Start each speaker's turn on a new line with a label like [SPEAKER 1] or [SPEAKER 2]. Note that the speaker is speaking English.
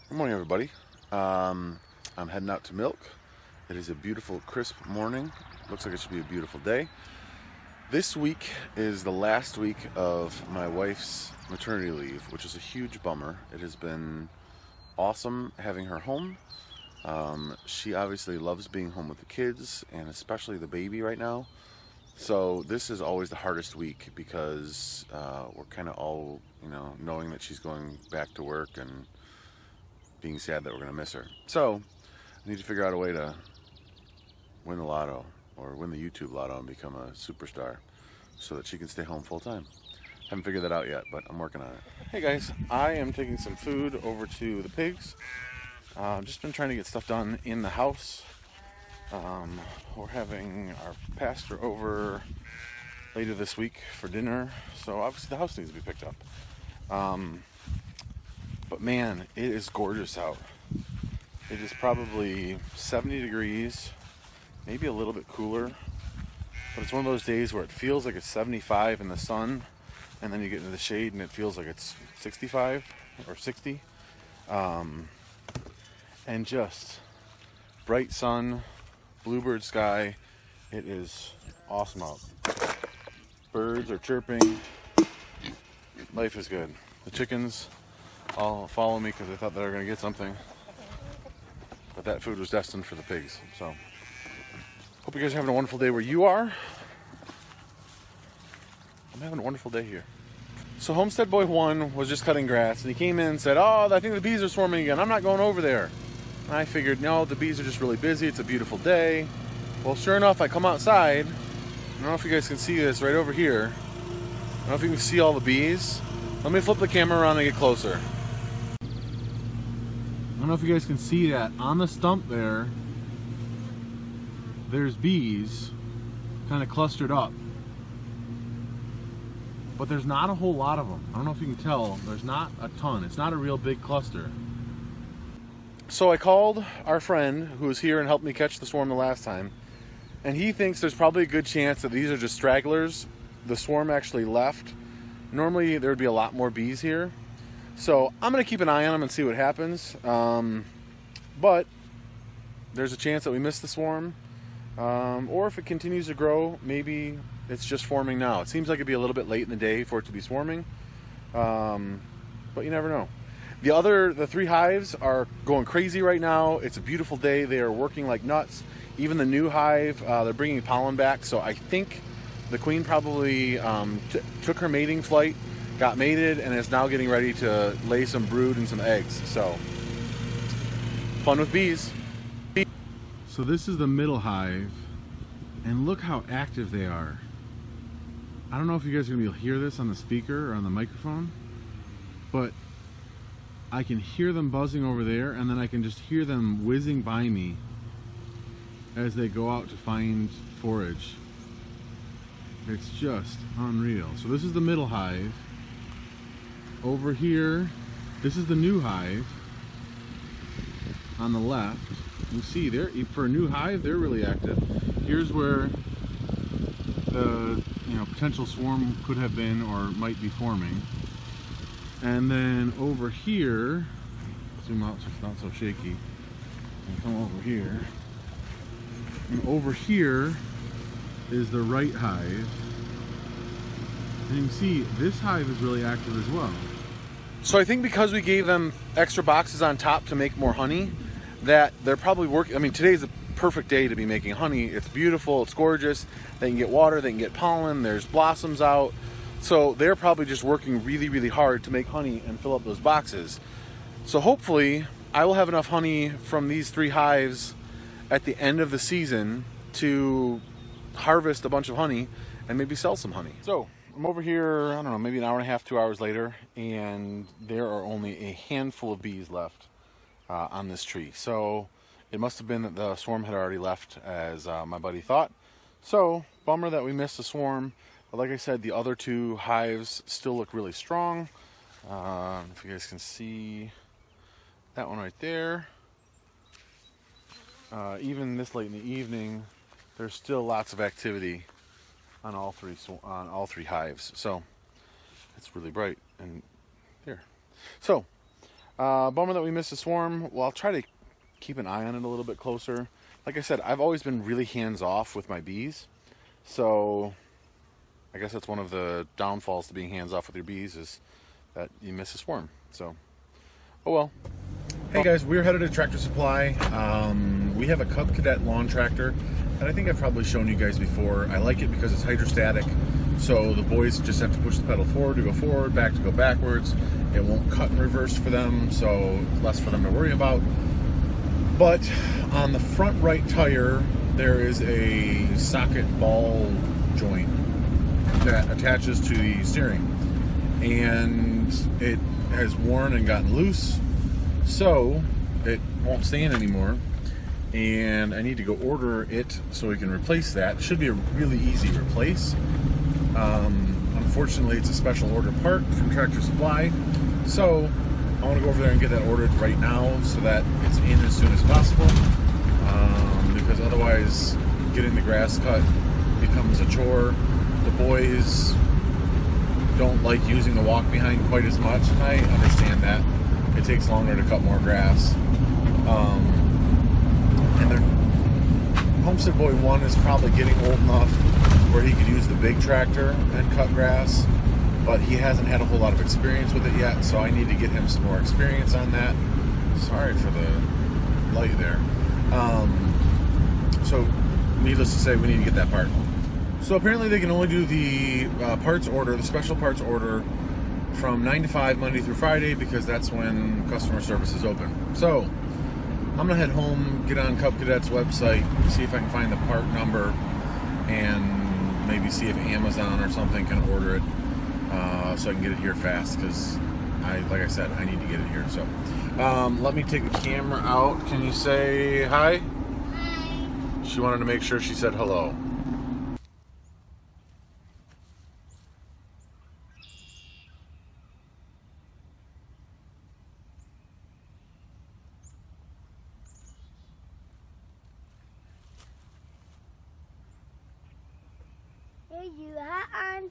[SPEAKER 1] Good morning, everybody. I'm heading out to milk. It is a beautiful, crisp morning. Looks like it should be a beautiful day. This week is the last week of my wife's maternity leave, which is a huge bummer. It has been awesome having her home. She obviously loves being home with the kids, and especially the baby right now. So this is always the hardest week because we're kind of all, knowing that she's going back to work and being sad that we're going to miss her. So I need to figure out a way to win the lotto or win the YouTube lotto and become a superstar so that she can stay home full time. Haven't figured that out yet, but I'm working on it. Hey guys, I am taking some food over to the pigs. Just been trying to get stuff done in the house. We're having our pastor over later this week for dinner, so obviously the house needs to be picked up. But man, it is gorgeous out. It is probably 70 degrees, maybe a little bit cooler, but it's one of those days where it feels like it's 75 in the sun, and then you get into the shade and it feels like it's 65 or 60. And just bright sun, bluebird sky. It is awesome out. Birds are chirping. Life is good. The chickens all follow me because they thought they were going to get something, but that food was destined for the pigs. So hope you guys are having a wonderful day where you are. I'm having a wonderful day here. So Homestead Boy 1 was just cutting grass, and he came in and said, "Oh, I think the bees are swarming again. I'm not going over there." And I figured, no, the bees are just really busy. It's a beautiful day. Well, sure enough, I come outside. I don't know if you guys can see this right over here. I don't know if you can see all the bees. Let me flip the camera around and get closer. I don't know if you guys can see that. On the stump there, there's bees kind of clustered up. But there's not a whole lot of them. I don't know if you can tell. There's not a ton. It's not a real big cluster. So I called our friend who was here and helped me catch the swarm the last time, and he thinks there's probably a good chance that these are just stragglers. The swarm actually left. Normally there would be a lot more bees here. So I'm going to keep an eye on them and see what happens. But there's a chance that we miss the swarm. Or if it continues to grow, maybe it's just forming now. It seems like it'd be a little bit late in the day for it to be swarming. But you never know. The three hives are going crazy right now. It's a beautiful day. They are working like nuts. Even the new hive, they're bringing pollen back. So I think the queen probably took her mating flight, got mated, and is now getting ready to lay some brood and some eggs. So fun with bees. So this is the middle hive, and look how active they are. I don't know if you guys are going to be able to hear this on the speaker or on the microphone, but I can hear them buzzing over there, and then I can just hear them whizzing by me as they go out to find forage. It's just unreal. So this is the middle hive. Over here, this is the new hive on the left. You see there, for a new hive, they're really active. Here's where the potential swarm could have been or might be forming. And then over here, zoom out so it's not so shaky, and come over here. And over here is the right hive. And you can see this hive is really active as well. So I think because we gave them extra boxes on top to make more honey, that they're probably working. I mean, today's a perfect day to be making honey. It's beautiful, it's gorgeous. They can get water, they can get pollen, there's blossoms out. So they're probably just working really, really hard to make honey and fill up those boxes. So hopefully I will have enough honey from these three hives at the end of the season to harvest a bunch of honey and maybe sell some honey. So I'm over here, I don't know, maybe an hour and a half, 2 hours later, and there are only a handful of bees left on this tree. So it must have been that the swarm had already left, as my buddy thought. So bummer that we missed the swarm. But like I said, the other two hives still look really strong. If you guys can see that one right there. Even this late in the evening, there's still lots of activity on all three hives. So it's really bright and there. So Bummer that we missed a swarm. Well, I'll try to keep an eye on it a little bit closer. Like I said, I've always been really hands-off with my bees. So I guess that's one of the downfalls to being hands-off with your bees is that you miss a swarm. So, oh well. Hey guys, we're headed to Tractor Supply. We have a Cub Cadet lawn tractor, and I think I've probably shown you guys before. I like it because it's hydrostatic, so the boys just have to push the pedal forward to go forward, back to go backwards. It won't cut in reverse for them, so less for them to worry about. But on the front right tire, there is a socket ball joint that attaches to the steering, and it has worn and gotten loose, so it won't stand anymore, and I need to go order it so we can replace that. It should be a really easy replace. Unfortunately, it's a special order part from Tractor Supply, so I want to go over there and get that ordered right now so that it's in as soon as possible, because otherwise getting the grass cut becomes a chore. The boys don't like using the walk behind quite as much, and I understand that. It takes longer to cut more grass. And Homestead Boy 1 is probably getting old enough where he could use the big tractor and cut grass, but he hasn't had a whole lot of experience with it yet, so I need to get him some more experience on that. Sorry for the light there. So needless to say, we need to get that part. So apparently they can only do the parts order, the special parts order, from 9 to 5 Monday through Friday, because that's when customer service is open. So I'm gonna head home, get on Cub Cadet's website, see if I can find the part number, and maybe see if Amazon or something can order it, so I can get it here fast, because like I said, I need to get it here. So let me take the camera out. Can you say hi? Hi. She wanted to make sure she said hello.
[SPEAKER 2] Hey, you hat on?